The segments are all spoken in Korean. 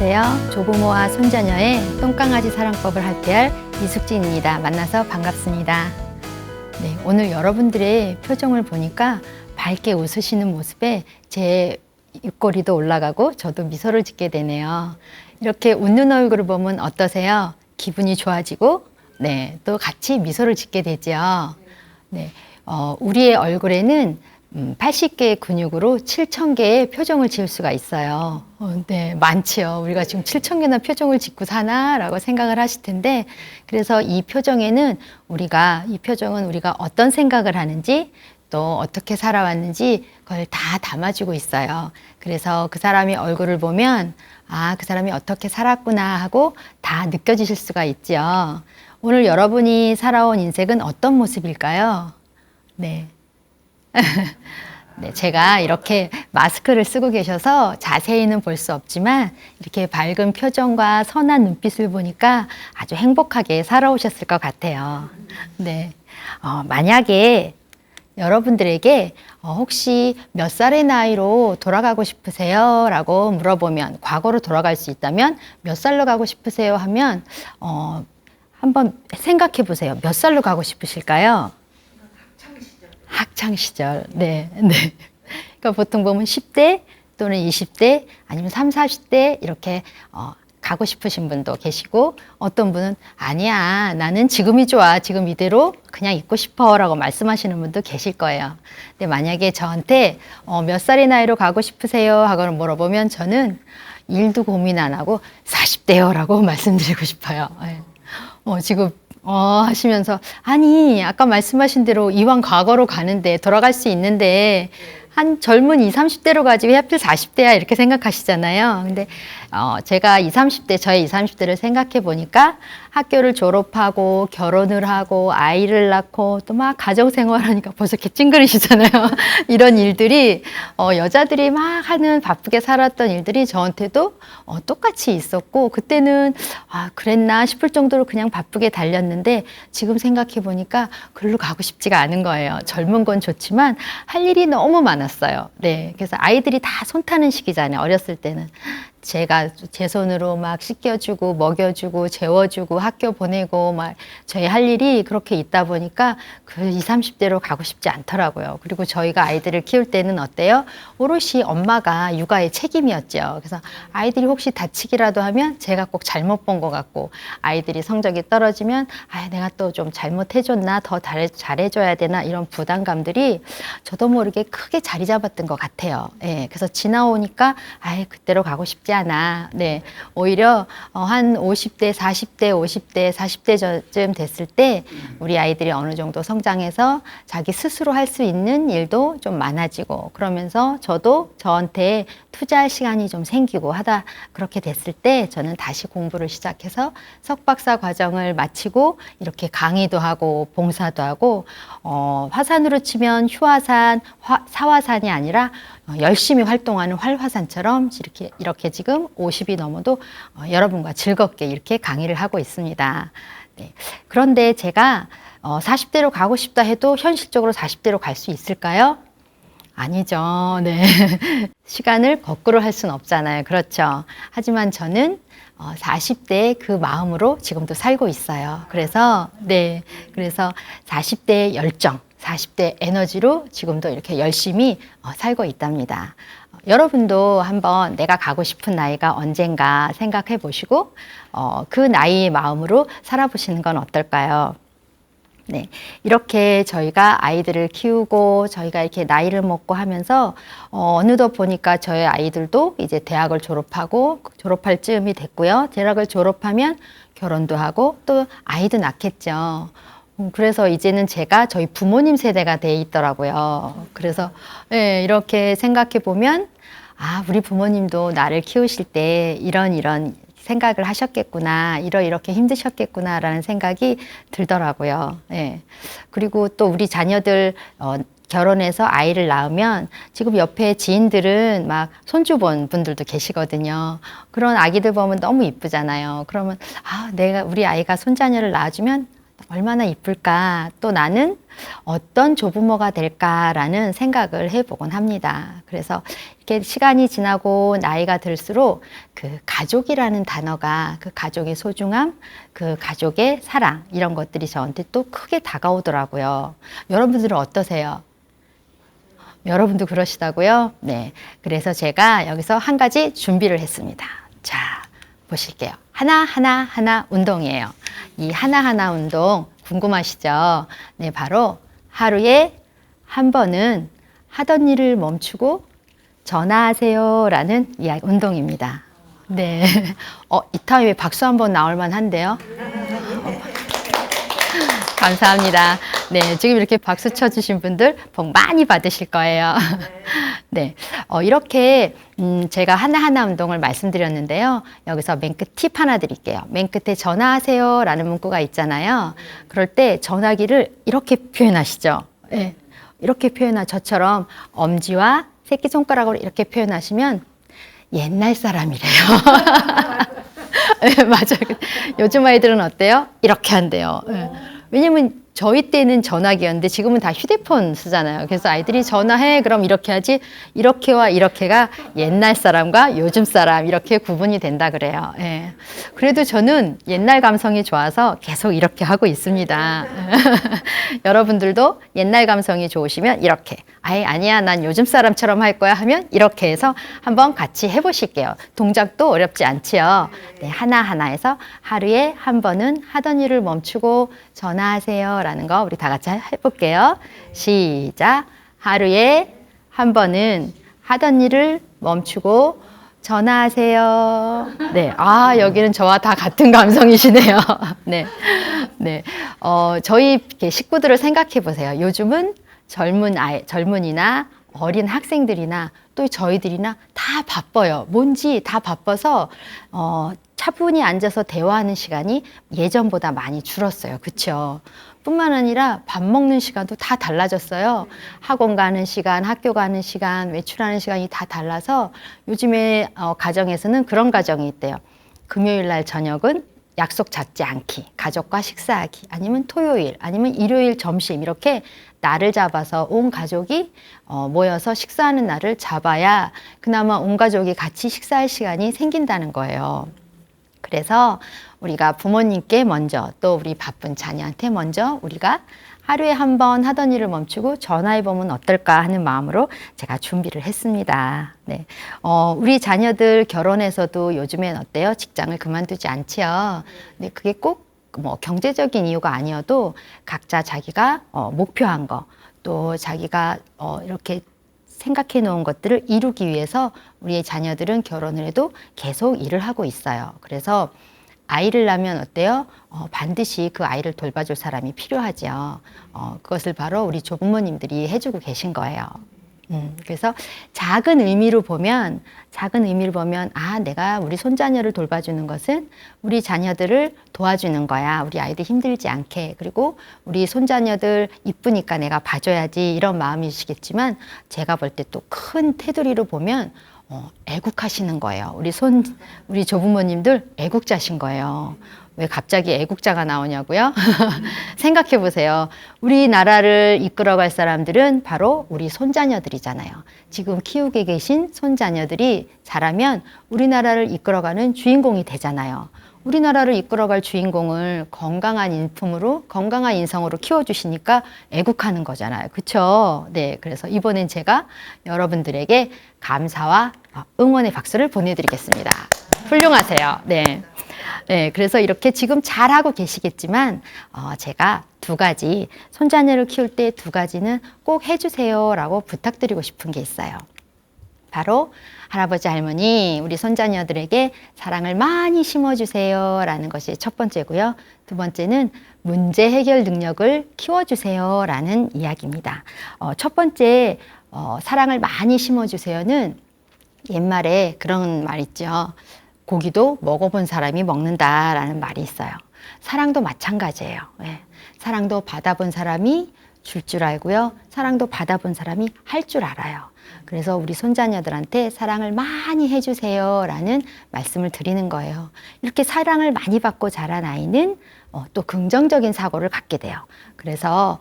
안녕하세요. 조부모와 손자녀의 똥강아지 사랑법을 할애할 이숙진입니다. 만나서 반갑습니다. 네, 오늘 여러분들의 표정을 보니까 밝게 웃으시는 모습에 제 입꼬리도 올라가고 저도 미소를 짓게 되네요. 이렇게 웃는 얼굴을 보면 어떠세요? 기분이 좋아지고 네, 또 같이 미소를 짓게 되죠. 네, 우리의 얼굴에는 80개의 근육으로 7,000개의 표정을 지을 수가 있어요. 네, 많지요. 우리가 지금 7,000개나 표정을 짓고 사나라고 생각을 하실 텐데, 그래서 이 표정은 우리가 어떤 생각을 하는지, 또 어떻게 살아왔는지 그걸 다 담아주고 있어요. 그래서 그 사람의 얼굴을 보면 아, 그 사람이 어떻게 살았구나 하고 다 느껴지실 수가 있죠. 오늘 여러분이 살아온 인생은 어떤 모습일까요? 네. 네, 제가 이렇게 마스크를 쓰고 계셔서 자세히는 볼 수 없지만 이렇게 밝은 표정과 선한 눈빛을 보니까 아주 행복하게 살아오셨을 것 같아요. 네, 만약에 여러분들에게 혹시 몇 살의 나이로 돌아가고 싶으세요? 라고 물어보면 과거로 돌아갈 수 있다면 몇 살로 가고 싶으세요? 하면 한번 생각해 보세요. 몇 살로 가고 싶으실까요? 학창 시절. 네, 네. 그러니까 보통 보면 10대 또는 20대 아니면 30, 40대 이렇게 가고 싶으신 분도 계시고 어떤 분은 아니야, 나는 지금이 좋아. 지금 이대로 그냥 있고 싶어 라고 말씀하시는 분도 계실 거예요. 근데 만약에 저한테 몇 살의 나이로 가고 싶으세요? 하고 물어보면 저는 일도 고민 안 하고 40대요 라고 말씀드리고 싶어요. 네. 지금 하시면서 아니 아까 말씀하신 대로 이왕 과거로 가는데 돌아갈 수 있는데 한 젊은 20, 30대로 가지 왜 하필 40대야 이렇게 생각하시잖아요. 근데 제가 20, 30대 저의 20, 30대를 생각해 보니까 학교를 졸업하고 결혼을 하고 아이를 낳고 또 막 가정생활하니까 벌써 개찡그리시잖아요. 이런 일들이 여자들이 막 하는 바쁘게 살았던 일들이 저한테도 똑같이 있었고 그때는 아 그랬나 싶을 정도로 그냥 바쁘게 달렸는데 지금 생각해 보니까 글로 가고 싶지가 않은 거예요. 젊은 건 좋지만 할 일이 너무 많았어요. 네, 그래서 아이들이 다 손 타는 시기잖아요. 어렸을 때는. 제가 제 손으로 막 씻겨주고 먹여주고 재워주고 학교 보내고 막 저희 할 일이 그렇게 있다 보니까 그 20, 30대로 가고 싶지 않더라고요. 그리고 저희가 아이들을 키울 때는 어때요? 오롯이 엄마가 육아의 책임이었죠. 그래서 아이들이 혹시 다치기라도 하면 제가 꼭 잘못 본 것 같고 아이들이 성적이 떨어지면 아, 내가 또 좀 잘못해줬나 더 잘해줘야 되나 이런 부담감들이 저도 모르게 크게 자리 잡았던 것 같아요. 예, 그래서 지나오니까 아예 그때로 가고 싶지 않아. 네, 오히려 한 50대, 40대, 50대, 40대쯤 됐을 때 우리 아이들이 어느 정도 성장해서 자기 스스로 할 수 있는 일도 좀 많아지고 그러면서 저도 저한테 투자할 시간이 좀 생기고 하다 그렇게 됐을 때 저는 다시 공부를 시작해서 석박사 과정을 마치고 이렇게 강의도 하고 봉사도 하고 화산으로 치면 휴화산, 사화산이 아니라 열심히 활동하는 활화산처럼 이렇게 지금 50이 넘어도 여러분과 즐겁게 이렇게 강의를 하고 있습니다. 네. 그런데 제가 40대로 가고 싶다 해도 현실적으로 40대로 갈 수 있을까요? 아니죠. 네. 시간을 거꾸로 할 수는 없잖아요. 그렇죠. 하지만 저는 40대의 그 마음으로 지금도 살고 있어요. 그래서 40대의 열정, 40대 에너지로 지금도 이렇게 열심히 살고 있답니다. 여러분도 한번 내가 가고 싶은 나이가 언젠가 생각해 보시고 그 나이의 마음으로 살아보시는 건 어떨까요? 네, 이렇게 저희가 아이들을 키우고 저희가 이렇게 나이를 먹고 하면서 어느덧 보니까 저희 아이들도 이제 대학을 졸업하고 졸업할 즈음이 됐고요. 대학을 졸업하면 결혼도 하고 또 아이도 낳겠죠. 그래서 이제는 제가 저희 부모님 세대가 돼 있더라고요. 그래서 네, 이렇게 생각해 보면 아, 우리 부모님도 나를 키우실 때 이런 생각을 하셨겠구나, 이렇게 힘드셨겠구나라는 생각이 들더라고요. 예. 그리고 또 우리 자녀들 결혼해서 아이를 낳으면 지금 옆에 지인들은 막 손주 본 분들도 계시거든요. 그런 아기들 보면 너무 이쁘잖아요. 그러면 아, 우리 아이가 손자녀를 낳아주면 얼마나 이쁠까? 또 나는 어떤 조부모가 될까라는 생각을 해보곤 합니다. 그래서 이렇게 시간이 지나고 나이가 들수록 그 가족이라는 단어가 그 가족의 소중함, 그 가족의 사랑 이런 것들이 저한테 또 크게 다가오더라고요. 여러분들은 어떠세요? 여러분도 그러시다고요? 네. 그래서 제가 여기서 한 가지 준비를 했습니다. 자, 보실게요. 하나 운동이에요. 이 하나하나 운동 궁금하시죠? 네, 바로 하루에 한 번은 하던 일을 멈추고 전화하세요 라는 운동입니다. 네. 이 타임에 박수 한번 나올 만한데요? 감사합니다. 네, 지금 이렇게 박수 쳐주신 분들 복 많이 받으실 거예요. 네, 이렇게 제가 하나하나 운동을 말씀드렸는데요. 여기서 맨 끝 팁 하나 드릴게요. 맨 끝에 전화하세요 라는 문구가 있잖아요. 그럴 때 전화기를 이렇게 표현하시죠. 네, 이렇게 저처럼 엄지와 새끼손가락으로 이렇게 표현하시면 옛날 사람이래요. 네, 맞아요. 요즘 아이들은 어때요? 이렇게 한대요. 네. 왜냐면 저희 때는 전화기였는데 지금은 다 휴대폰 쓰잖아요. 그래서 아이들이 전화해 그럼 이렇게 하지, 이렇게와 이렇게가 옛날 사람과 요즘 사람 이렇게 구분이 된다 그래요. 예. 그래도 저는 옛날 감성이 좋아서 계속 이렇게 하고 있습니다. 여러분들도 옛날 감성이 좋으시면 이렇게, 아니야 난 요즘 사람처럼 할 거야 하면 이렇게 해서 한번 같이 해보실게요. 동작도 어렵지 않지요. 네, 하나하나에서 하루에 한 번은 하던 일을 멈추고 전화하세요 라는 거 우리 다 같이 해볼게요. 시작. 하루에 한 번은 하던 일을 멈추고 전화하세요. 네. 여기는 저와 다 같은 감성이시네요. 네. 네. 저희 식구들을 생각해 보세요. 요즘은 젊은이나 어린 학생들이나 또 저희들이나 다 바빠요. 뭔지 다 바빠서, 차분히 앉아서 대화하는 시간이 예전보다 많이 줄었어요. 그쵸? 뿐만 아니라 밥 먹는 시간도 다 달라졌어요. 학원 가는 시간, 학교 가는 시간, 외출하는 시간이 다 달라서 요즘에 가정에서는 그런 가정이 있대요. 금요일 날 저녁은 약속 잡지 않기, 가족과 식사하기, 아니면 토요일, 아니면 일요일 점심 이렇게 날을 잡아서 온 가족이 모여서 식사하는 날을 잡아야 그나마 온 가족이 같이 식사할 시간이 생긴다는 거예요. 그래서 우리가 부모님께 먼저 또 우리 바쁜 자녀한테 먼저 우리가 하루에 한 번 하던 일을 멈추고 전화해보면 어떨까 하는 마음으로 제가 준비를 했습니다. 네. 우리 자녀들 결혼해서도 요즘엔 어때요? 직장을 그만두지 않지요. 근데 그게 꼭 뭐 경제적인 이유가 아니어도 각자 자기가 목표한 거, 또 자기가 이렇게 생각해 놓은 것들을 이루기 위해서 우리의 자녀들은 결혼을 해도 계속 일을 하고 있어요. 그래서 아이를 낳으면 어때요? 반드시 그 아이를 돌봐줄 사람이 필요하죠. 그것을 바로 우리 조부모님들이 해주고 계신 거예요. 그래서 작은 의미로 보면, 내가 우리 손자녀를 돌봐주는 것은 우리 자녀들을 도와주는 거야. 우리 아이들 힘들지 않게. 그리고 우리 손자녀들 이쁘니까 내가 봐줘야지. 이런 마음이시겠지만, 제가 볼 때 또 큰 테두리로 보면, 애국하시는 거예요. 우리 조부모님들 애국자신 거예요. 왜 갑자기 애국자가 나오냐고요? 생각해 보세요. 우리나라를 이끌어갈 사람들은 바로 우리 손자녀들이잖아요. 지금 키우게 계신 손자녀들이 자라면 우리나라를 이끌어가는 주인공이 되잖아요. 우리나라를 이끌어갈 주인공을 건강한 인품으로, 건강한 인성으로 키워주시니까 애국하는 거잖아요. 그쵸? 네. 그래서 이번엔 제가 여러분들에게 감사와 응원의 박수를 보내드리겠습니다. 훌륭하세요. 네. 네, 그래서 이렇게 지금 잘하고 계시겠지만 제가 두 가지, 손자녀를 키울 때 두 가지는 꼭 해주세요 라고 부탁드리고 싶은 게 있어요. 바로 할아버지 할머니 우리 손자녀들에게 사랑을 많이 심어주세요 라는 것이 첫 번째고요. 두 번째는 문제 해결 능력을 키워주세요 라는 이야기입니다. 첫 번째 사랑을 많이 심어주세요는 옛말에 그런 말 있죠. 고기도 먹어본 사람이 먹는다라는 말이 있어요. 사랑도 마찬가지예요. 네. 사랑도 받아본 사람이 줄 줄 알고요. 사랑도 받아본 사람이 할 줄 알아요. 그래서 우리 손자녀들한테 사랑을 많이 해주세요 라는 말씀을 드리는 거예요. 이렇게 사랑을 많이 받고 자란 아이는 또 긍정적인 사고를 갖게 돼요. 그래서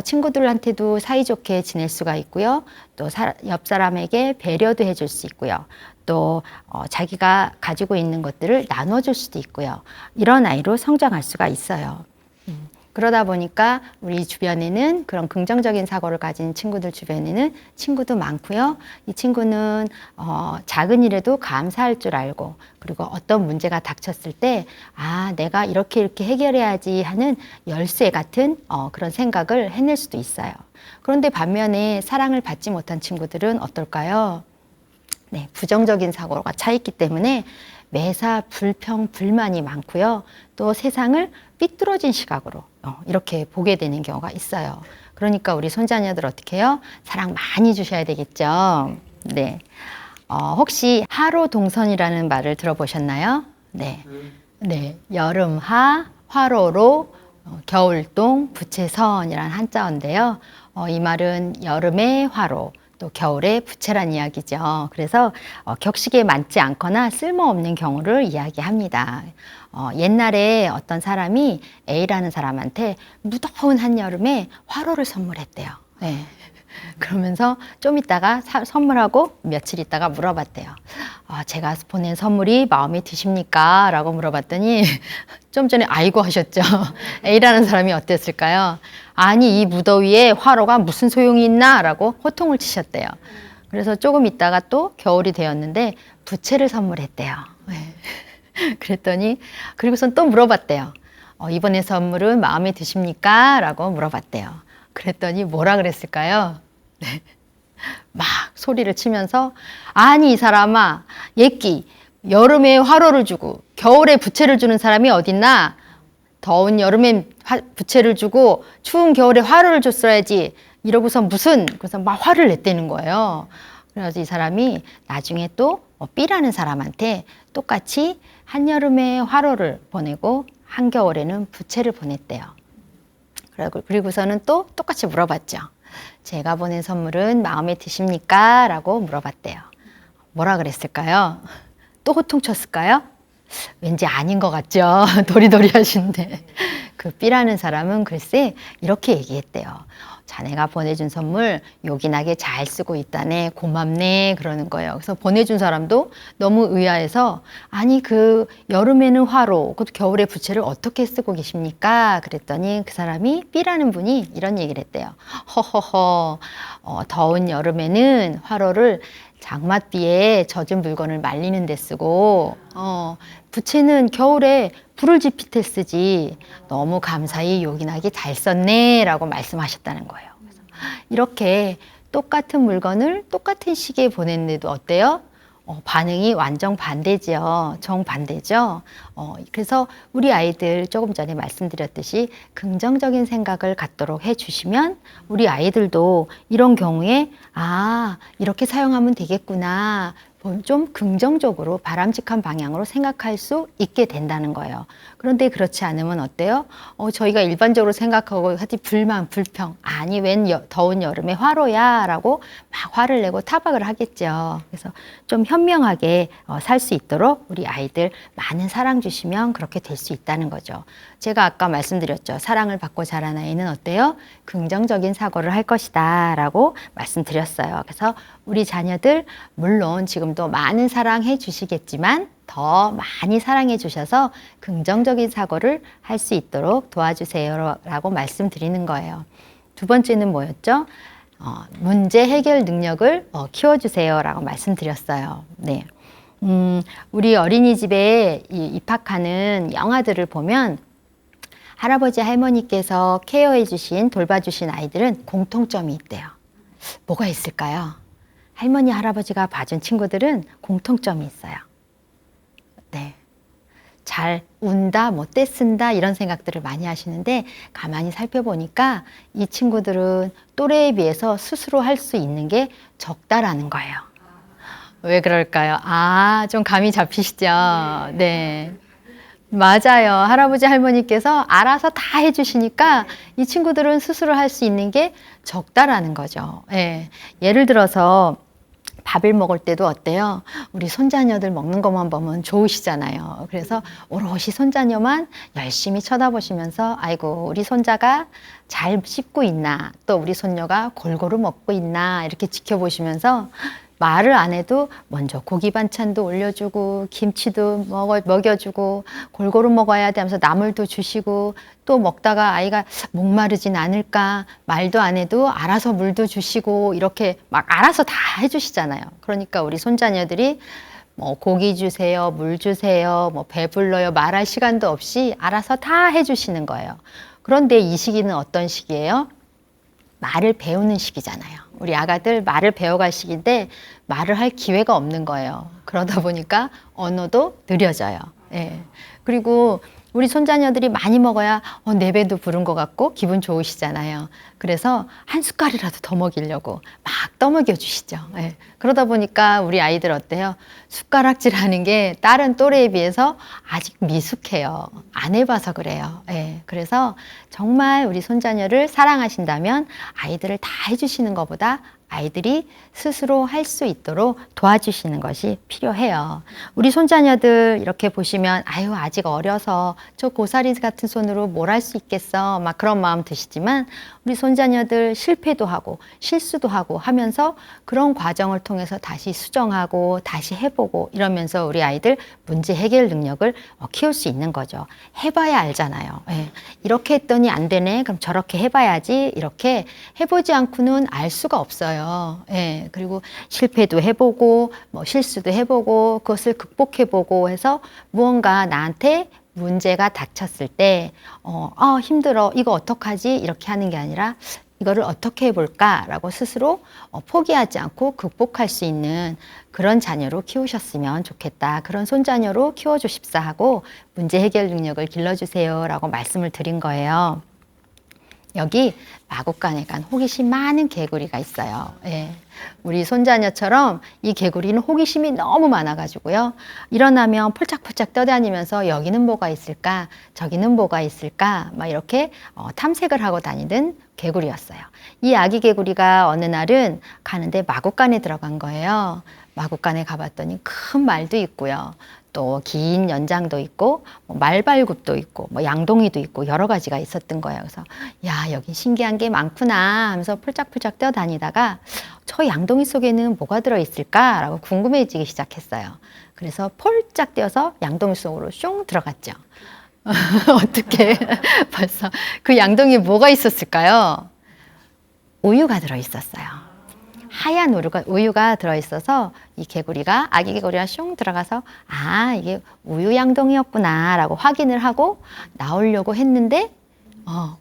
친구들한테도 사이좋게 지낼 수가 있고요. 또 옆 사람에게 배려도 해줄 수 있고요. 또 자기가 가지고 있는 것들을 나눠줄 수도 있고요. 이런 아이로 성장할 수가 있어요. 그러다 보니까 우리 주변에는 그런 긍정적인 사고를 가진 친구들 주변에는 친구도 많고요. 이 친구는 작은 일에도 감사할 줄 알고, 그리고 어떤 문제가 닥쳤을 때 내가 이렇게 해결해야지 하는 열쇠 같은 그런 생각을 해낼 수도 있어요. 그런데 반면에 사랑을 받지 못한 친구들은 어떨까요? 네, 부정적인 사고가 차 있기 때문에 매사 불평, 불만이 많고요. 또 세상을 삐뚤어진 시각으로 이렇게 보게 되는 경우가 있어요. 그러니까 우리 손자녀들 어떻게 해요? 사랑 많이 주셔야 되겠죠. 네. 혹시 하로동선이라는 말을 들어보셨나요? 네. 네. 여름하, 화로로, 겨울동, 부채선이라는 한자어인데요. 이 말은 여름의 화로, 또 겨울의 부채란 이야기죠. 그래서 격식에 맞지 않거나 쓸모없는 경우를 이야기합니다. 옛날에 어떤 사람이 A라는 사람한테 무더운 한여름에 화로를 선물했대요. 네. 그러면서 좀 있다가 선물하고 며칠 있다가 물어봤대요. 제가 보낸 선물이 마음에 드십니까? 라고 물어봤더니 좀 전에 아이고 하셨죠. A라는 사람이 어땠을까요? 아니, 이 무더위에 화로가 무슨 소용이 있나? 라고 호통을 치셨대요. 그래서 조금 있다가 또 겨울이 되었는데 부채를 선물했대요. 네. 그랬더니 그리고선 또 물어봤대요. 이번에 선물은 마음에 드십니까? 라고 물어봤대요. 그랬더니 뭐라 그랬을까요? 네. 막 소리를 치면서 아니 이 사람아, 예끼 여름에 화로를 주고 겨울에 부채를 주는 사람이 어딨나? 더운 여름엔 부채를 주고 추운 겨울에 화로를 줬어야지. 이러고서 그래서 막 화를 냈다는 거예요. 그래서 이 사람이 나중에 또 B라는 사람한테 똑같이 한여름에 화로를 보내고 한겨울에는 부채를 보냈대요. 그리고서는 또 똑같이 물어봤죠. 제가 보낸 선물은 마음에 드십니까? 라고 물어봤대요. 뭐라 그랬을까요? 또 호통쳤을까요? 왠지 아닌 것 같죠? 도리도리 하시는데. 그 B라는 사람은 글쎄 이렇게 얘기했대요. 자네가 보내준 선물 요긴하게 잘 쓰고 있다네, 고맙네 그러는 거예요. 그래서 보내준 사람도 너무 의아해서 아니 그 여름에는 화로, 그 겨울에 부채를 어떻게 쓰고 계십니까? 그랬더니 그 사람이 B라는 분이 이런 얘기를 했대요. 허허허, 더운 여름에는 화로를 장맛비에 젖은 물건을 말리는 데 쓰고 부채는 겨울에 불을 지필 때 쓰지. 너무 감사히 요긴하게 잘 썼네 라고 말씀하셨다는 거예요. 그래서 이렇게 똑같은 물건을 똑같은 시기에 보냈는데도 어때요? 반응이 완전 반대죠. 정반대죠. 그래서 우리 아이들 조금 전에 말씀드렸듯이 긍정적인 생각을 갖도록 해주시면 우리 아이들도 이런 경우에 이렇게 사용하면 되겠구나. 좀 긍정적으로 바람직한 방향으로 생각할 수 있게 된다는 거예요. 그런데 그렇지 않으면 어때요? 저희가 일반적으로 생각하고 하여튼 불만, 불평, 아니 웬 더운 여름에 화로야 라고 막 화를 내고 타박을 하겠죠. 그래서 좀 현명하게 살 수 있도록 우리 아이들 많은 사랑 주시면 그렇게 될 수 있다는 거죠. 제가 아까 말씀드렸죠. 사랑을 받고 자란 아이는 어때요? 긍정적인 사고를 할 것이다 라고 말씀드렸어요. 그래서 우리 자녀들 물론 지금도 많은 사랑해 주시겠지만 더 많이 사랑해 주셔서 긍정적인 사고를 할 수 있도록 도와주세요 라고 말씀드리는 거예요. 두 번째는 뭐였죠? 문제 해결 능력을 키워주세요 라고 말씀드렸어요. 네. 우리 어린이집에 입학하는 영아들을 보면 할아버지 할머니께서 케어해 주신 돌봐주신 아이들은 공통점이 있대요. 뭐가 있을까요? 할머니 할아버지가 봐준 친구들은 공통점이 있어요. 네. 잘 운다, 뭐 떼쓴다 이런 생각들을 많이 하시는데 가만히 살펴보니까 이 친구들은 또래에 비해서 스스로 할 수 있는 게 적다라는 거예요. 왜 그럴까요? 좀 감이 잡히시죠? 네. 맞아요. 할아버지 할머니께서 알아서 다 해주시니까 이 친구들은 스스로 할 수 있는 게 적다라는 거죠. 예. 예를 들어서 밥을 먹을 때도 어때요? 우리 손자녀들 먹는 것만 보면 좋으시잖아요. 그래서 오롯이 손자녀만 열심히 쳐다보시면서 아이고 우리 손자가 잘 씹고 있나, 또 우리 손녀가 골고루 먹고 있나 이렇게 지켜보시면서 말을 안 해도 먼저 고기 반찬도 올려주고 김치도 먹여주고 골고루 먹어야 돼 하면서 나물도 주시고, 또 먹다가 아이가 목마르진 않을까 말도 안 해도 알아서 물도 주시고 이렇게 막 알아서 다 해주시잖아요. 그러니까 우리 손자녀들이 뭐 고기 주세요, 물 주세요, 뭐 배불러요 말할 시간도 없이 알아서 다 해주시는 거예요. 그런데 이 시기는 어떤 시기예요? 말을 배우는 시기잖아요. 우리 아가들 말을 배워갈 시기인데 말을 할 기회가 없는 거예요. 그러다 보니까 언어도 느려져요. 예. 그리고 우리 손자녀들이 많이 먹어야 내 배도 부른 것 같고 기분 좋으시잖아요. 그래서 한 숟갈이라도 더 먹이려고 막 떠먹여 주시죠. 예. 그러다 보니까 우리 아이들 어때요? 숟가락질하는 게 다른 또래에 비해서 아직 미숙해요. 안 해봐서 그래요. 예. 그래서 정말 우리 손자녀를 사랑하신다면 아이들을 다 해주시는 것보다 아이들이 스스로 할 수 있도록 도와주시는 것이 필요해요. 우리 손자녀들 이렇게 보시면 아유 아직 어려서 저 고사리 같은 손으로 뭘 할 수 있겠어 막 그런 마음 드시지만, 우리 손자녀들 실패도 하고 실수도 하고 하면서 그런 과정을 통해서 다시 수정하고 다시 해보고 이러면서 우리 아이들 문제 해결 능력을 키울 수 있는 거죠. 해봐야 알잖아요. 예. 이렇게 했더니 안 되네 그럼 저렇게 해봐야지, 이렇게 해보지 않고는 알 수가 없어요. 예. 그리고 실패도 해보고 뭐 실수도 해보고 그것을 극복해보고 해서 무언가 나한테 문제가 닥쳤을 때 힘들어 이거 어떡하지 이렇게 하는 게 아니라 이거를 어떻게 해볼까라고 스스로 포기하지 않고 극복할 수 있는 그런 자녀로 키우셨으면 좋겠다. 그런 손자녀로 키워주십사 하고 문제 해결 능력을 길러주세요 라고 말씀을 드린 거예요. 여기 마구간에 간 호기심 많은 개구리가 있어요. 예. 우리 손자녀처럼 이 개구리는 호기심이 너무 많아가지고요. 일어나면 폴짝폴짝 떠다니면서 여기는 뭐가 있을까, 저기는 뭐가 있을까, 막 이렇게 탐색을 하고 다니던 개구리였어요. 이 아기 개구리가 어느 날은 가는데 마구간에 들어간 거예요. 마구간에 가봤더니 큰 말도 있고요. 또 긴 연장도 있고 말발굽도 있고 뭐 양동이도 있고 여러 가지가 있었던 거예요. 그래서 야 여기 신기한 게 많구나 하면서 폴짝폴짝 뛰어다니다가 저 양동이 속에는 뭐가 들어있을까라고 궁금해지기 시작했어요. 그래서 폴짝 뛰어서 양동이 속으로 슝 들어갔죠. 어떻게 벌써 그 양동이에 뭐가 있었을까요? 우유가 들어있었어요. 하얀 우유가 들어있어서 이 개구리가, 아기 개구리가 슝 들어가서 아 이게 우유 양동이였구나 라고 확인을 하고 나오려고 했는데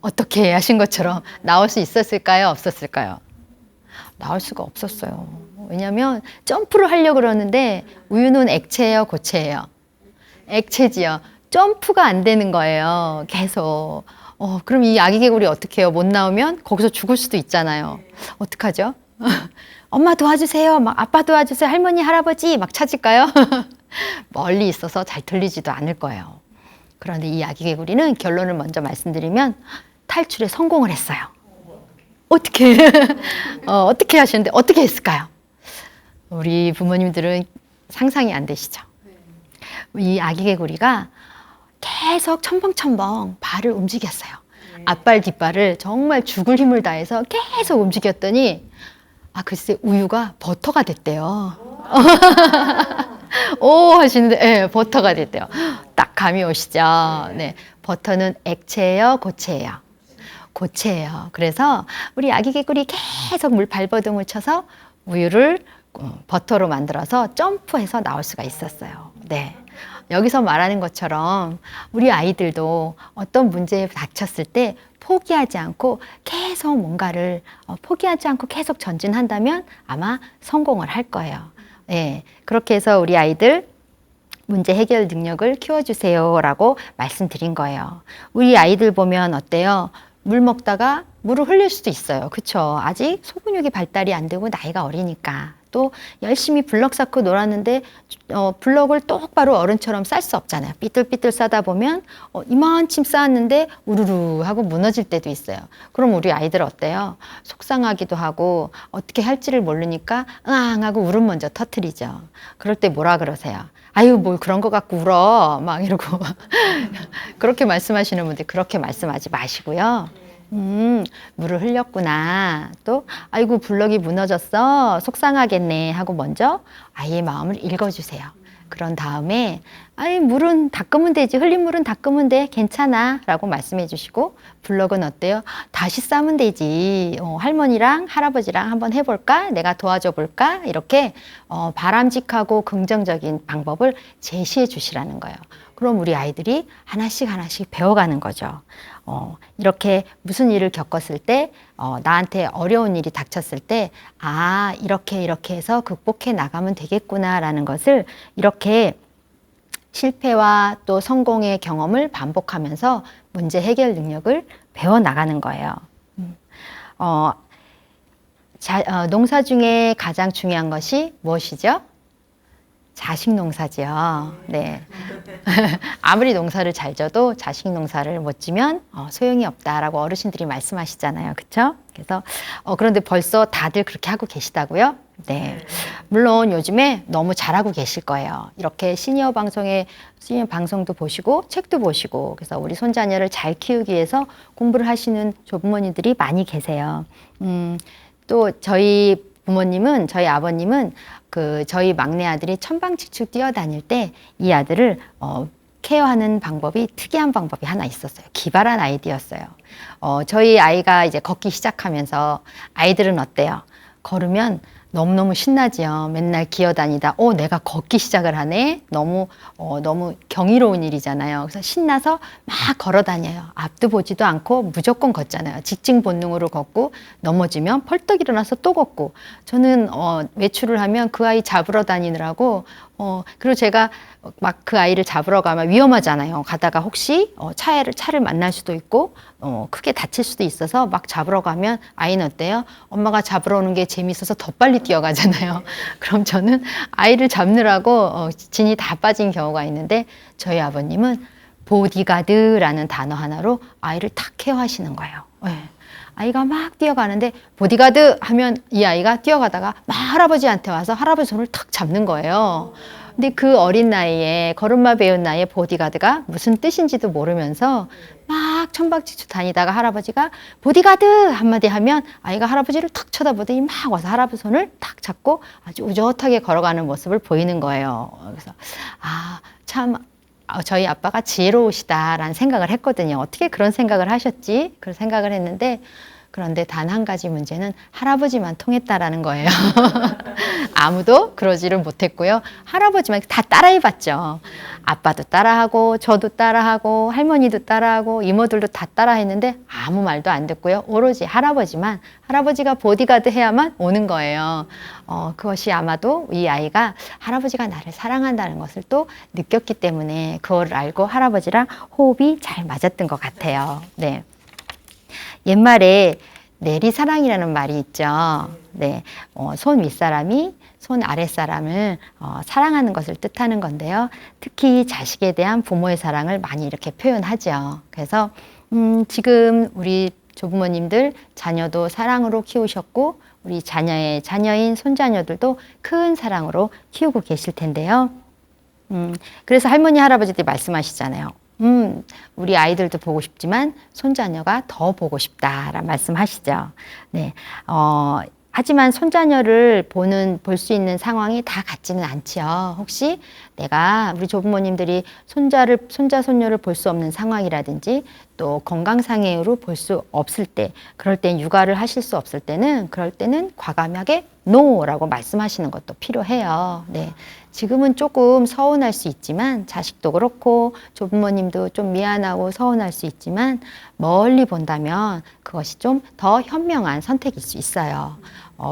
어떻게 하신 것처럼 나올 수 있었을까요? 없었을까요? 나올 수가 없었어요. 왜냐하면 점프를 하려고 그러는데 우유는 액체예요, 고체예요? 액체지요. 점프가 안 되는 거예요. 계속. 그럼 이 아기 개구리 어떻게 해요? 못 나오면 거기서 죽을 수도 있잖아요. 어떡하죠? 엄마 도와주세요. 막 아빠 도와주세요. 할머니, 할아버지 막 찾을까요? 멀리 있어서 잘 들리지도 않을 거예요. 그런데 이 아기 개구리는 결론을 먼저 말씀드리면 탈출에 성공을 했어요. 어떻게 어떻게 하셨는데 어떻게 했을까요? 우리 부모님들은 상상이 안 되시죠? 이 아기 개구리가 계속 첨벙첨벙 발을 움직였어요. 앞발 뒷발을 정말 죽을 힘을 다해서 계속 움직였더니 글쎄 우유가 버터가 됐대요. 오 하시는데 네, 버터가 됐대요. 딱 감이 오시죠? 네, 버터는 액체예요, 고체예요? 고체예요. 그래서 우리 아기 개구리 계속 물 발버둥을 쳐서 우유를 버터로 만들어서 점프해서 나올 수가 있었어요. 네. 여기서 말하는 것처럼 우리 아이들도 어떤 문제에 닥쳤을 때 포기하지 않고 계속 뭔가를 포기하지 않고 계속 전진한다면 아마 성공을 할 거예요. 예, 그렇게 해서 우리 아이들 문제 해결 능력을 키워주세요 라고 말씀드린 거예요. 우리 아이들 보면 어때요? 물 먹다가 물을 흘릴 수도 있어요. 그쵸? 아직 소근육이 발달이 안 되고 나이가 어리니까. 또 열심히 블럭 쌓고 놀았는데 블럭을 똑바로 어른처럼 쌀 수 없잖아요. 삐뚤삐뚤 싸다 보면 이만큼 쌓았는데 우르르 하고 무너질 때도 있어요. 그럼 우리 아이들 어때요? 속상하기도 하고 어떻게 할지를 모르니까 응앙 하고 울음 먼저 터트리죠. 그럴 때 뭐라 그러세요? 아유, 뭘 그런 거 갖고 울어. 막 이러고. 그렇게 말씀하시는 분들 그렇게 말씀하지 마시고요. 물을 흘렸구나. 또, 아이고, 블럭이 무너졌어. 속상하겠네. 하고 먼저 아이의 마음을 읽어주세요. 그런 다음에, 아이, 물은 닦으면 되지. 흘린 물은 닦으면 돼. 괜찮아. 라고 말씀해 주시고, 블럭은 어때요? 다시 싸면 되지. 할머니랑 할아버지랑 한번 해볼까? 내가 도와줘 볼까? 이렇게 바람직하고 긍정적인 방법을 제시해 주시라는 거예요. 그럼 우리 아이들이 하나씩 하나씩 배워가는 거죠. 이렇게 무슨 일을 겪었을 때, 나한테 어려운 일이 닥쳤을 때, 아, 이렇게 해서 극복해 나가면 되겠구나라는 것을 이렇게 실패와 또 성공의 경험을 반복하면서 문제 해결 능력을 배워나가는 거예요. 농사 중에 가장 중요한 것이 무엇이죠? 자식 농사지요. 네. 아무리 농사를 잘 져도 자식 농사를 못 지면 소용이 없다라고 어르신들이 말씀하시잖아요. 그렇죠? 그래서 그런데 벌써 다들 그렇게 하고 계시다고요? 네. 물론 요즘에 너무 잘하고 계실 거예요. 이렇게 시니어 방송도 보시고 책도 보시고 그래서 우리 손자녀를 잘 키우기 위해서 공부를 하시는 조부모님들이 많이 계세요. 또 저희 아버님은 저희 막내 아들이 천방지축 뛰어다닐 때 이 아들을 케어하는 방법이 특이한 방법이 하나 있었어요. 기발한 아이디어였어요. 저희 아이가 이제 걷기 시작하면서 아이들은 어때요? 걸으면 너무너무 신나지요. 맨날 기어다니다, 내가 걷기 시작을 하네? 너무 경이로운 일이잖아요. 그래서 신나서 막 걸어 다녀요. 앞도 보지도 않고 무조건 걷잖아요. 직진 본능으로 걷고 넘어지면 펄떡 일어나서 또 걷고. 저는 외출을 하면 그 아이 잡으러 다니느라고 그리고 제가 막 그 아이를 잡으러 가면 위험하잖아요. 가다가 혹시 차를 만날 수도 있고 크게 다칠 수도 있어서 막 잡으러 가면 아이는 어때요? 엄마가 잡으러 오는 게 재밌어서 더 빨리 뛰어가잖아요. 그럼 저는 아이를 잡느라고 진이 다 빠진 경우가 있는데 저희 아버님은 보디가드라는 단어 하나로 아이를 탁 케어하시는 거예요. 네. 아이가 막 뛰어가는데 보디가드 하면 이 아이가 뛰어가다가 막 할아버지한테 와서 할아버지 손을 탁 잡는 거예요. 근데 그 어린 나이에 걸음마 배운 나이에 보디가드가 무슨 뜻인지도 모르면서 막 천박지축 다니다가 할아버지가 보디가드 한마디 하면 아이가 할아버지를 탁 쳐다보더니 막 와서 할아버지 손을 탁 잡고 아주 우젓하게 걸어가는 모습을 보이는 거예요. 그래서 참 저희 아빠가 지혜로우시다라는 생각을 했거든요. 어떻게 그런 생각을 하셨지? 그런 생각을 했는데 그런데 단 한 가지 문제는 할아버지만 통했다라는 거예요. 아무도 그러지를 못했고요. 할아버지만 다 따라해봤죠. 아빠도 따라하고 저도 따라하고 할머니도 따라하고 이모들도 다 따라했는데 아무 말도 안 듣고요. 오로지 할아버지가 보디가드 해야만 오는 거예요. 그것이 아마도 이 아이가 할아버지가 나를 사랑한다는 것을 또 느꼈기 때문에 그걸 알고 할아버지랑 호흡이 잘 맞았던 것 같아요. 네. 옛말에 내리사랑이라는 말이 있죠. 네, 손 윗사람이 손 아랫사람을 사랑하는 것을 뜻하는 건데요. 특히 자식에 대한 부모의 사랑을 많이 이렇게 표현하죠. 그래서 지금 우리 조부모님들 자녀도 사랑으로 키우셨고 우리 자녀의 자녀인 손자녀들도 큰 사랑으로 키우고 계실 텐데요. 그래서 할머니 할아버지들이 말씀하시잖아요. 우리 아이들도 보고 싶지만 손자녀가 더 보고 싶다라는 말씀하시죠. 네. 하지만 손자녀를 볼 수 있는 상황이 다 같지는 않지요. 혹시 우리 조부모님들이 손자, 손녀를 볼 수 없는 상황이라든지 또 건강상해로 볼 수 없을 때, 그럴 땐 육아를 하실 수 없을 때는, 그럴 때는 과감하게 NO라고 말씀하시는 것도 필요해요. 네. 지금은 조금 서운할 수 있지만 자식도 그렇고 조부모님도 좀 미안하고 서운할 수 있지만 멀리 본다면 그것이 좀 더 현명한 선택일 수 있어요.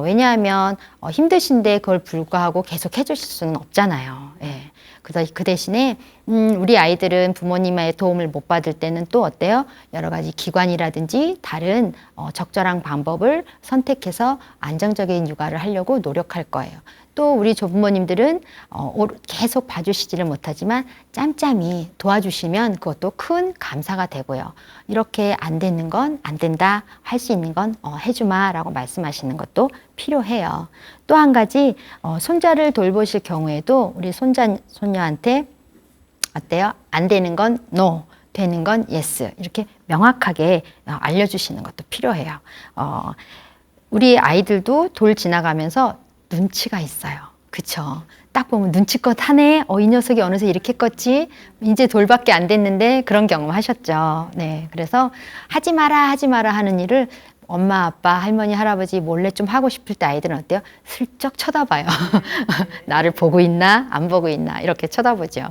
왜냐하면 힘드신데 그걸 불구하고 계속 해주실 수는 없잖아요. 예. 그래서 그 대신에 우리 아이들은 부모님의 도움을 못 받을 때는 또 어때요? 여러 가지 기관이라든지 다른 적절한 방법을 선택해서 안정적인 육아를 하려고 노력할 거예요. 또 우리 조부모님들은 계속 봐주시지를 못하지만 짬짬이 도와주시면 그것도 큰 감사가 되고요. 이렇게 안 되는 건 안 된다, 할 수 있는 건 해주마 라고 말씀하시는 것도 필요해요. 또 한 가지 손자를 돌보실 경우에도 우리 손녀한테 어때요? 안 되는 건 no, 되는 건 yes 이렇게 명확하게 알려주시는 것도 필요해요. 우리 아이들도 돌 지나가면서 눈치가 있어요. 그쵸? 딱 보면 눈치껏 하네. 이 녀석이 어느새 이렇게 컸지? 이제 돌밖에 안 됐는데 그런 경험 하셨죠. 네. 그래서 하지 마라 하는 일을 엄마, 아빠, 할머니, 할아버지 몰래 좀 하고 싶을 때 아이들은 어때요? 슬쩍 쳐다봐요. 나를 보고 있나? 안 보고 있나? 이렇게 쳐다보죠.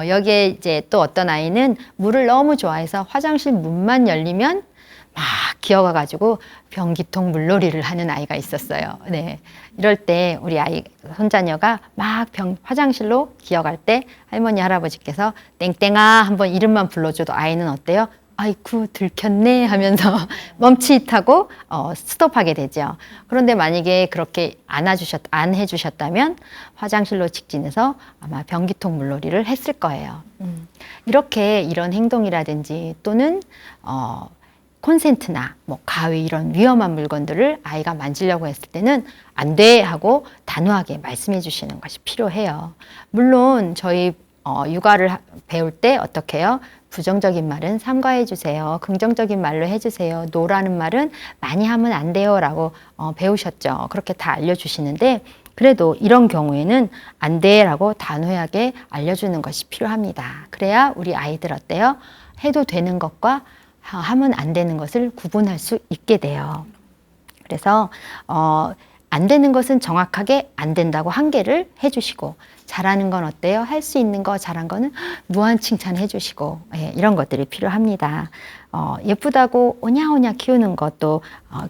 여기에 이제 또 어떤 아이는 물을 너무 좋아해서 화장실 문만 열리면 막 기어가가지고 변기통 물놀이를 하는 아이가 있었어요. 네. 이럴 때 우리 손자녀가 막 화장실로 기어갈 때 할머니, 할아버지께서 땡땡아 한번 이름만 불러줘도 아이는 어때요? 아이쿠 들켰네 하면서 멈칫하고 스톱하게 되죠. 그런데 만약에 그렇게 안 해주셨다면 화장실로 직진해서 아마 변기통 물놀이를 했을 거예요. 이렇게 이런 행동이라든지 또는 콘센트나 뭐 가위 이런 위험한 물건들을 아이가 만지려고 했을 때는 안 돼 하고 단호하게 말씀해 주시는 것이 필요해요. 물론 저희 육아를 배울 때 어떻게 해요? 부정적인 말은 삼가해 주세요. 긍정적인 말로 해주세요. 노라는 말은 많이 하면 안 돼요 라고 배우셨죠. 그렇게 다 알려주시는데 그래도 이런 경우에는 안 돼 라고 단호하게 알려주는 것이 필요합니다. 그래야 우리 아이들 어때요? 해도 되는 것과 하면 안 되는 것을 구분할 수 있게 돼요. 그래서 안 되는 것은 정확하게 안 된다고 한계를 해주시고 잘하는 건 어때요? 할 수 있는 거 잘한 거는 무한 칭찬해 주시고 이런 것들이 필요합니다. 예쁘다고 오냐오냐 키우는 것도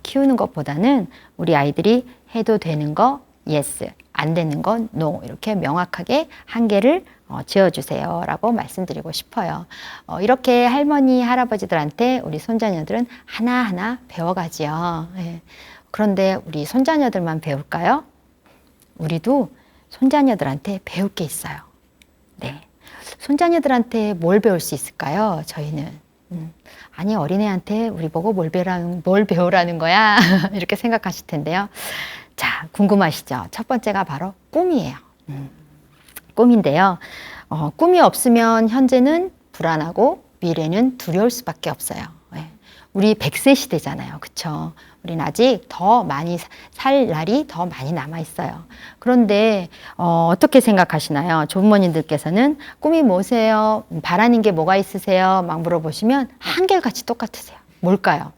키우는 것보다는 우리 아이들이 해도 되는 거 yes, 안 되는 건 no 이렇게 명확하게 한계를 지어주세요 라고 말씀드리고 싶어요. 이렇게 할머니, 할아버지들한테 우리 손자녀들은 하나하나 배워가지요. 그런데 우리 손자녀들만 배울까요? 우리도 손자녀들한테 배울 게 있어요. 네. 손자녀들한테 뭘 배울 수 있을까요? 저희는. 아니, 어린애한테 우리 보고 뭘 배우라는 거야? 이렇게 생각하실 텐데요. 자, 궁금하시죠? 첫 번째가 바로 꿈이에요. 꿈인데요. 꿈이 없으면 현재는 불안하고 미래는 두려울 수밖에 없어요. 우리 100세 시대잖아요. 그쵸? 우린 아직 더 많이 살 날이 더 많이 남아 있어요. 그런데 어떻게 생각하시나요? 조부모님들께서는 꿈이 뭐세요? 바라는 게 뭐가 있으세요? 막 물어보시면 한결같이 똑같으세요. 뭘까요?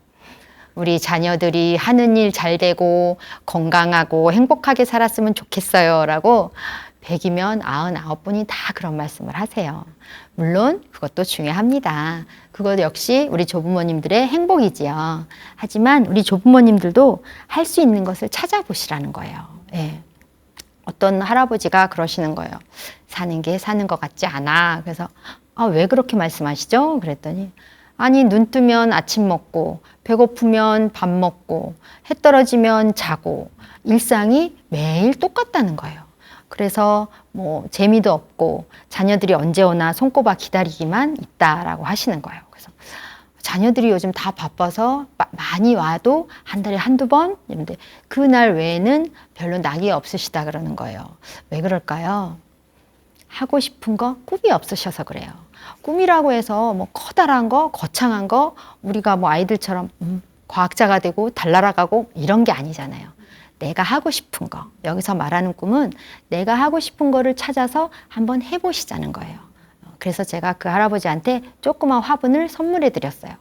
우리 자녀들이 하는 일 잘 되고 건강하고 행복하게 살았으면 좋겠어요 라고 100이면 99분이 다 그런 말씀을 하세요. 물론 그것도 중요합니다. 그것 역시 우리 조부모님들의 행복이지요. 하지만 우리 조부모님들도 할 수 있는 것을 찾아보시라는 거예요. 어떤 할아버지가 그러시는 거예요. 사는 게 사는 것 같지 않아. 그래서 왜 그렇게 말씀하시죠? 그랬더니 아니 눈 뜨면 아침 먹고 배고프면 밥 먹고 해 떨어지면 자고 일상이 매일 똑같다는 거예요. 그래서 뭐 재미도 없고 자녀들이 언제 오나 손꼽아 기다리기만 있다라고 하시는 거예요. 그래서 자녀들이 요즘 다 바빠서 많이 와도 한 달에 한두 번 이런데 그날 외에는 별로 낙이 없으시다 그러는 거예요. 왜 그럴까요? 하고 싶은 거 꿈이 없으셔서 그래요. 꿈이라고 해서 뭐 커다란 거, 거창한 거 우리가 뭐 아이들처럼 과학자가 되고 달나라가고 이런 게 아니잖아요. 내가 하고 싶은 거. 여기서 말하는 꿈은 내가 하고 싶은 거를 찾아서 한번 해보시자는 거예요. 그래서 제가 그 할아버지한테 조그만 화분을 선물해 드렸어요.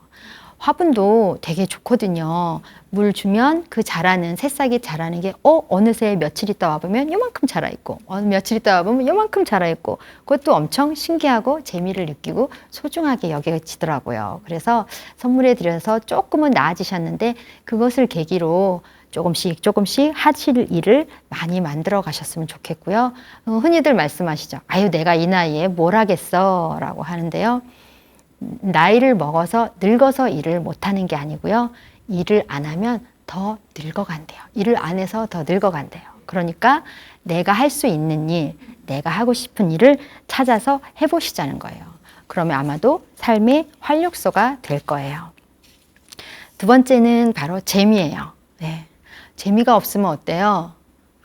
화분도 되게 좋거든요. 물 주면 그 자라는, 새싹이 자라는 게, 어느새 며칠 있다 와보면 요만큼 자라있고, 며칠 있다 와보면 요만큼 자라있고, 그것도 엄청 신기하고 재미를 느끼고 소중하게 여겨지더라고요. 그래서 선물해 드려서 조금은 나아지셨는데, 그것을 계기로 조금씩 조금씩 하실 일을 많이 만들어 가셨으면 좋겠고요. 흔히들 말씀하시죠. 아유, 내가 이 나이에 뭘 하겠어 라고 하는데요. 나이를 먹어서 늙어서 일을 못하는 게 아니고요. 일을 안 하면 더 늙어간대요. 일을 안 해서 더 늙어간대요. 그러니까 내가 할 수 있는 일, 내가 하고 싶은 일을 찾아서 해보시자는 거예요. 그러면 아마도 삶의 활력소가 될 거예요. 두 번째는 바로 재미예요. 네. 재미가 없으면 어때요?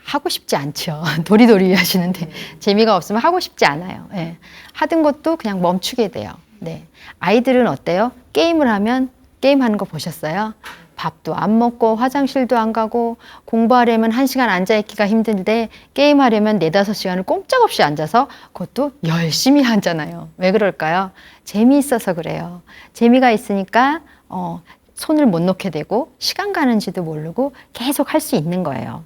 하고 싶지 않죠. 도리도리 하시는데 재미가 없으면 하고 싶지 않아요. 네. 하던 것도 그냥 멈추게 돼요. 네. 아이들은 어때요? 게임을 하면 게임하는 거 보셨어요? 밥도 안 먹고 화장실도 안 가고 공부하려면 1시간 앉아있기가 힘든데 게임하려면 4-5시간을 꼼짝없이 앉아서 그것도 열심히 하잖아요. 왜 그럴까요? 재미있어서 그래요. 재미가 있으니까 손을 못 놓게 되고 시간 가는지도 모르고 계속 할 수 있는 거예요.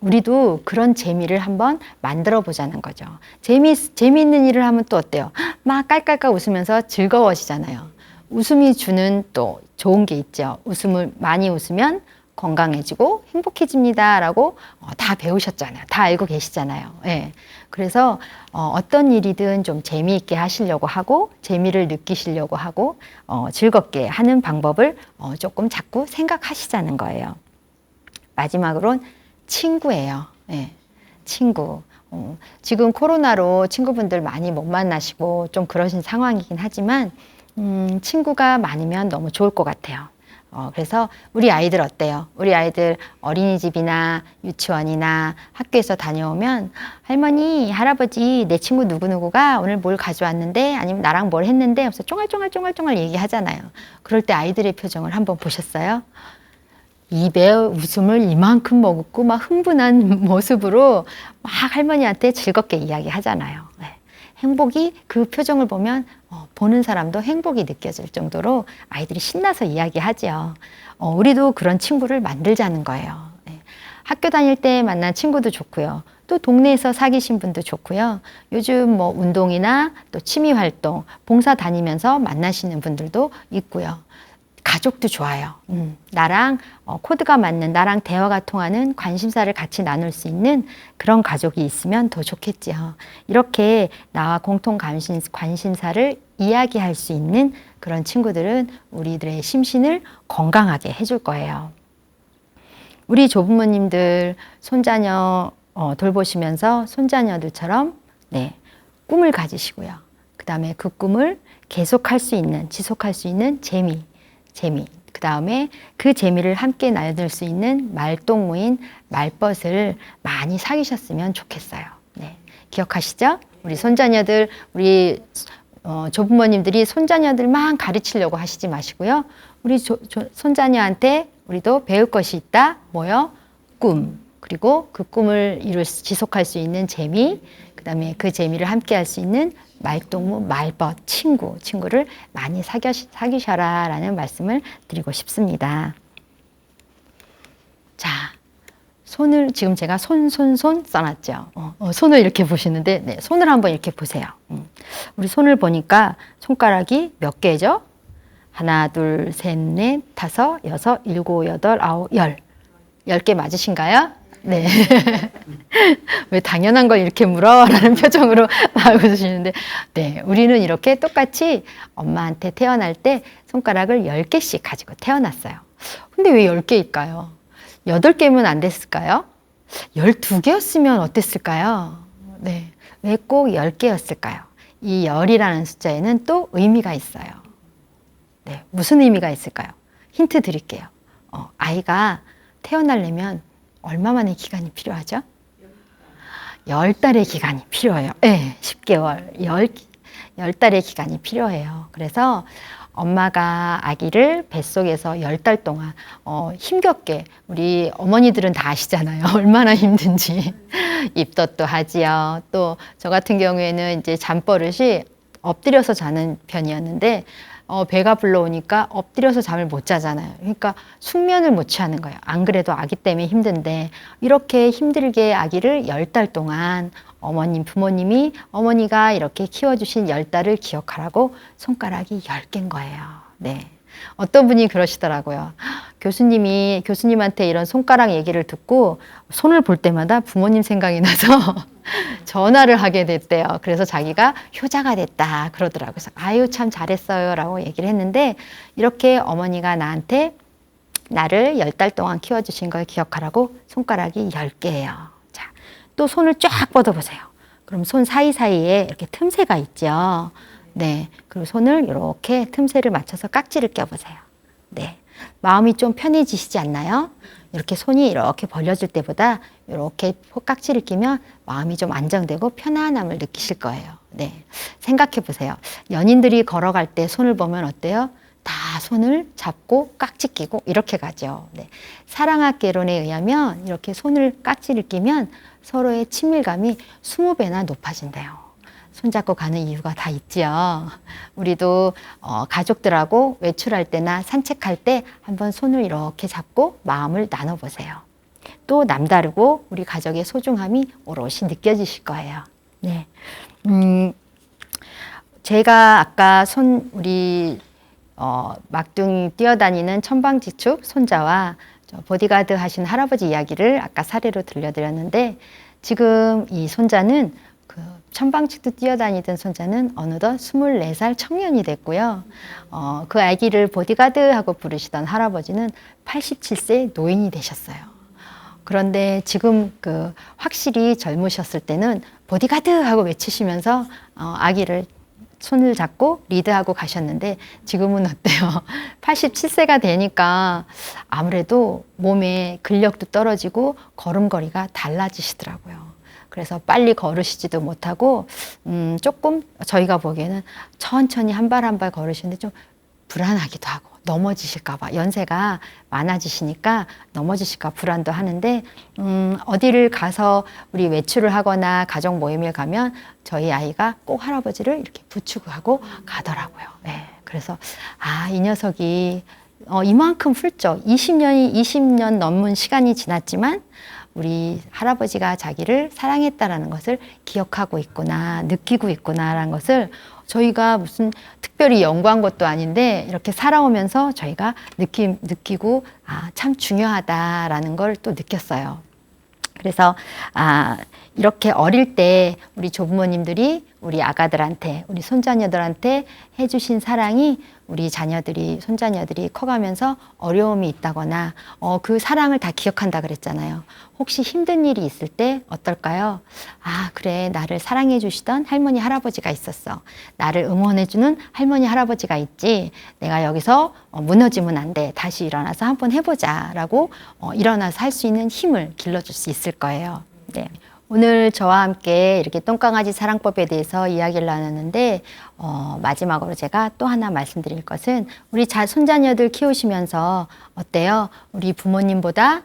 우리도 그런 재미를 한번 만들어 보자는 거죠. 재미있는 일을 하면 또 어때요? 막 깔깔깔 웃으면서 즐거워지잖아요. 웃음이 주는 또 좋은 게 있죠. 웃음을 많이 웃으면 건강해지고 행복해집니다 라고 다 배우셨잖아요. 다 알고 계시잖아요. 예. 그래서 어떤 일이든 좀 재미있게 하시려고 하고 재미를 느끼시려고 하고 즐겁게 하는 방법을 조금 자꾸 생각하시자는 거예요. 마지막으로는 친구예요. 예. 친구. 지금 코로나로 친구분들 많이 못 만나시고 좀 그러신 상황이긴 하지만 친구가 많으면 너무 좋을 것 같아요. 그래서 우리 아이들 어때요? 우리 아이들 어린이집이나 유치원이나 학교에서 다녀오면 할머니, 할아버지, 내 친구 누구누구가 오늘 뭘 가져왔는데 아니면 나랑 뭘 했는데 하면서 쫑알쫑알 얘기하잖아요. 그럴 때 아이들의 표정을 한번 보셨어요? 입에 웃음을 이만큼 머금고 막 흥분한 모습으로 막 할머니한테 즐겁게 이야기하잖아요. 네. 행복이 그 표정을 보면 보는 사람도 행복이 느껴질 정도로 아이들이 신나서 이야기하죠. 우리도 그런 친구를 만들자는 거예요. 네. 학교 다닐 때 만난 친구도 좋고요. 또 동네에서 사귀신 분도 좋고요. 요즘 뭐 운동이나 또 취미 활동, 봉사 다니면서 만나시는 분들도 있고요. 가족도 좋아요. 나랑 코드가 맞는, 나랑 대화가 통하는 관심사를 같이 나눌 수 있는 그런 가족이 있으면 더 좋겠지요. 이렇게 나와 공통 관심사를 이야기할 수 있는 그런 친구들은 우리들의 심신을 건강하게 해줄 거예요. 우리 조부모님들 손자녀 돌보시면서 손자녀들처럼 꿈을 가지시고요. 그 다음에 그 꿈을 계속할 수 있는, 지속할 수 있는 재미, 그 다음에 그 재미를 함께 나눌 수 있는 말동무인 말벗을 많이 사귀셨으면 좋겠어요. 네. 기억하시죠? 우리 손자녀들, 우리 조부모님들이 손자녀들만 가르치려고 하시지 마시고요. 우리 손자녀한테 우리도 배울 것이 있다. 뭐요? 꿈. 그리고 그 꿈을 지속할 수 있는 재미, 그 다음에 그 재미를 함께 할 수 있는 말동무, 말벗, 친구를 많이 사귀셔라 라는 말씀을 드리고 싶습니다. 자, 손을 지금 제가 손 써놨죠. 손을 이렇게 보시는데 손을 한번 이렇게 보세요. 우리 손을 보니까 손가락이 몇 개죠? 하나, 둘, 셋, 넷, 다섯, 여섯, 일곱, 여덟, 아홉, 10개 맞으신가요? 네. 왜 당연한 걸 이렇게 물어? 라는 표정으로 하고 계시는데, 네. 우리는 이렇게 똑같이 엄마한테 태어날 때 손가락을 10개씩 가지고 태어났어요. 근데 왜 10개일까요? 8개면 안 됐을까요? 12개였으면 어땠을까요? 네. 왜 꼭 10개였을까요? 이 10이라는 숫자에는 또 의미가 있어요. 네. 무슨 의미가 있을까요? 힌트 드릴게요. 아이가 태어나려면 얼마만의 기간이 필요하죠? 10달의 기간이 필요해요. 네, 10개월, 10달의 기간이 필요해요. 그래서 엄마가 아기를 뱃속에서 10달 동안 힘겹게, 우리 어머니들은 다 아시잖아요. 얼마나 힘든지. 입덧도 하지요. 또 저 같은 경우에는 이제 잠버릇이 엎드려서 자는 편이었는데 배가 불러오니까 엎드려서 잠을 못 자잖아요. 그러니까 숙면을 못 취하는 거예요. 안 그래도 아기 때문에 힘든데 이렇게 힘들게 아기를 10달 동안 부모님이 어머니가 이렇게 키워주신 10달을 기억하라고 손가락이 10개인 거예요. 네. 어떤 분이 그러시더라고요. 교수님한테 이런 손가락 얘기를 듣고 손을 볼 때마다 부모님 생각이 나서 전화를 하게 됐대요. 그래서 자기가 효자가 됐다 그러더라고요. 그래서 아유 참 잘했어요 라고 얘기를 했는데 이렇게 어머니가 나를 10달 동안 키워주신 걸 기억하라고 손가락이 10개예요. 자, 또 손을 쫙 뻗어보세요. 그럼 손 사이사이에 이렇게 틈새가 있죠. 네. 그리고 손을 이렇게 틈새를 맞춰서 깍지를 껴보세요. 네. 마음이 좀 편해지시지 않나요? 이렇게 손이 이렇게 벌려질 때보다 이렇게 깍지를 끼면 마음이 좀 안정되고 편안함을 느끼실 거예요. 네. 생각해 보세요. 연인들이 걸어갈 때 손을 보면 어때요? 다 손을 잡고 깍지 끼고 이렇게 가죠. 네. 사랑학개론에 의하면 이렇게 손을 깍지를 끼면 서로의 친밀감이 20배나 높아진대요. 손잡고 가는 이유가 다 있지요. 우리도 가족들하고 외출할 때나 산책할 때 한번 손을 이렇게 잡고 마음을 나눠보세요. 또 남다르고 우리 가족의 소중함이 오롯이 느껴지실 거예요. 네. 제가 아까 우리 막둥이 뛰어다니는 천방지축 손자와 보디가드 하신 할아버지 이야기를 아까 사례로 들려드렸는데 지금 이 손자는 천방지축 뛰어다니던 손자는 어느덧 24살 청년이 됐고요. 그 아기를 보디가드하고 부르시던 할아버지는 87세 노인이 되셨어요. 그런데 지금 확실히 젊으셨을 때는 보디가드 하고 외치시면서 아기를 손을 잡고 리드하고 가셨는데 지금은 어때요? 87세가 되니까 아무래도 몸에 근력도 떨어지고 걸음걸이가 달라지시더라고요. 그래서 빨리 걸으시지도 못하고 조금 저희가 보기에는 천천히 한 발 한 발 걸으시는데 좀 불안하기도 하고 넘어지실까 봐 연세가 많아지시니까 넘어지실까 불안도 하는데 어디를 가서 우리 외출을 하거나 가족 모임에 가면 저희 아이가 꼭 할아버지를 이렇게 부축을 하고 가더라고요. 네. 그래서 이 녀석이 이만큼 훌쩍 20년 넘은 시간이 지났지만 우리 할아버지가 자기를 사랑했다라는 것을 기억하고 있구나, 느끼고 있구나라는 것을 저희가 무슨 특별히 연구한 것도 아닌데 이렇게 살아오면서 저희가 느끼고 참 중요하다라는 걸 또 느꼈어요. 그래서 이렇게 어릴 때 우리 조부모님들이 우리 아가들한테, 우리 손자녀들한테 해주신 사랑이 우리 손자녀들이 커가면서 어려움이 있다거나 그 사랑을 다 기억한다 그랬잖아요. 혹시 힘든 일이 있을 때 어떨까요? 그래, 나를 사랑해 주시던 할머니, 할아버지가 있었어. 나를 응원해주는 할머니, 할아버지가 있지. 내가 여기서 무너지면 안 돼. 다시 일어나서 한번 해보자. 라고 일어나서 할 수 있는 힘을 길러줄 수 있을 거예요. 네. 오늘 저와 함께 이렇게 똥강아지 사랑법에 대해서 이야기를 나눴는데 마지막으로 제가 또 하나 말씀드릴 것은 우리 손자녀들 키우시면서 어때요? 우리 부모님보다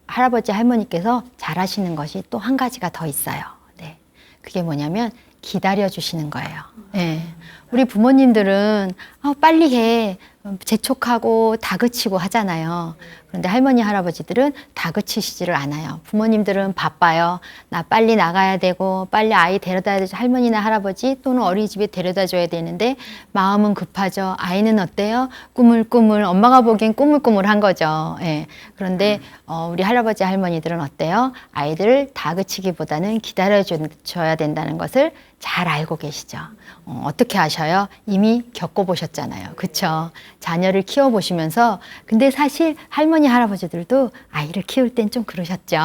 할아버지 할머니께서 잘하시는 것이 또 한 가지가 더 있어요. 네. 그게 뭐냐면 기다려 주시는 거예요. 네. 우리 부모님들은 빨리 해. 재촉하고 다그치고 하잖아요. 그런데 할머니, 할아버지들은 다그치시지를 않아요. 부모님들은 바빠요. 나 빨리 나가야 되고 빨리 아이 데려다 줘야 할머니나 할아버지 또는 어린이집에 데려다 줘야 되는데 마음은 급하죠. 아이는 어때요? 꾸물꾸물 엄마가 보기엔 꾸물꾸물한 거죠. 예. 그런데 우리 할아버지, 할머니들은 어때요? 아이들을 다그치기보다는 기다려줘야 된다는 것을 잘 알고 계시죠. 어떻게 아셔요? 이미 겪어보셨잖아요. 그쵸? 자녀를 키워보시면서 근데 사실 할머니, 할아버지들도 아이를 키울 땐 좀 그러셨죠.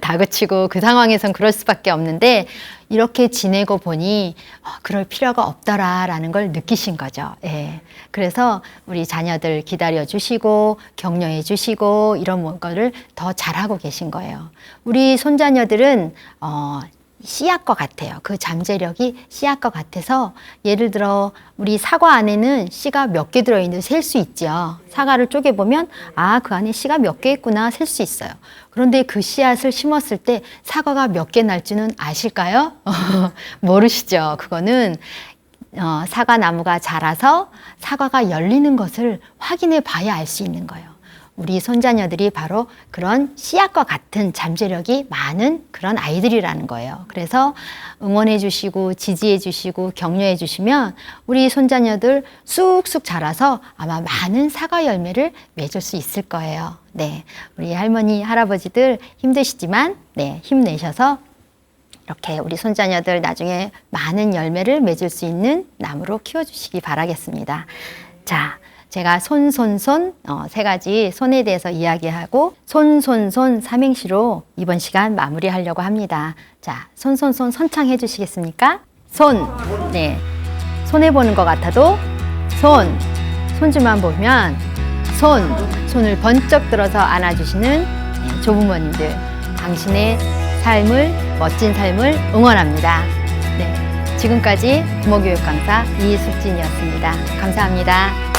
다그치고 그 상황에선 그럴 수밖에 없는데 이렇게 지내고 보니 그럴 필요가 없더라라는 걸 느끼신 거죠. 예. 그래서 우리 자녀들 기다려 주시고 격려해 주시고 이런 거를 더 잘하고 계신 거예요. 우리 손자녀들은 씨앗과 같아요. 그 잠재력이 씨앗과 같아서 예를 들어 우리 사과 안에는 씨가 몇 개 들어있는지 셀 수 있죠. 사과를 쪼개보면 그 안에 씨가 몇 개 있구나 셀 수 있어요. 그런데 그 씨앗을 심었을 때 사과가 몇 개 날지는 아실까요? 모르시죠. 그거는 사과 나무가 자라서 사과가 열리는 것을 확인해 봐야 알 수 있는 거예요. 우리 손자녀들이 바로 그런 씨앗과 같은 잠재력이 많은 그런 아이들이라는 거예요. 그래서 응원해 주시고 지지해 주시고 격려해 주시면 우리 손자녀들 쑥쑥 자라서 아마 많은 사과 열매를 맺을 수 있을 거예요. 네, 우리 할머니, 할아버지들 힘드시지만 네, 힘내셔서 이렇게 우리 손자녀들 나중에 많은 열매를 맺을 수 있는 나무로 키워주시기 바라겠습니다. 자, 제가 손손손 세 가지 손에 대해서 이야기하고 손손손 삼행시로 이번 시간 마무리하려고 합니다. 자, 손손손 선창해 주시겠습니까? 손, 네, 손해 보는 것 같아도 손주만 보면 손을 번쩍 들어서 안아주시는 조부모님들, 당신의 삶을, 멋진 삶을 응원합니다. 네, 지금까지 부모교육 강사 이숙진이었습니다. 감사합니다.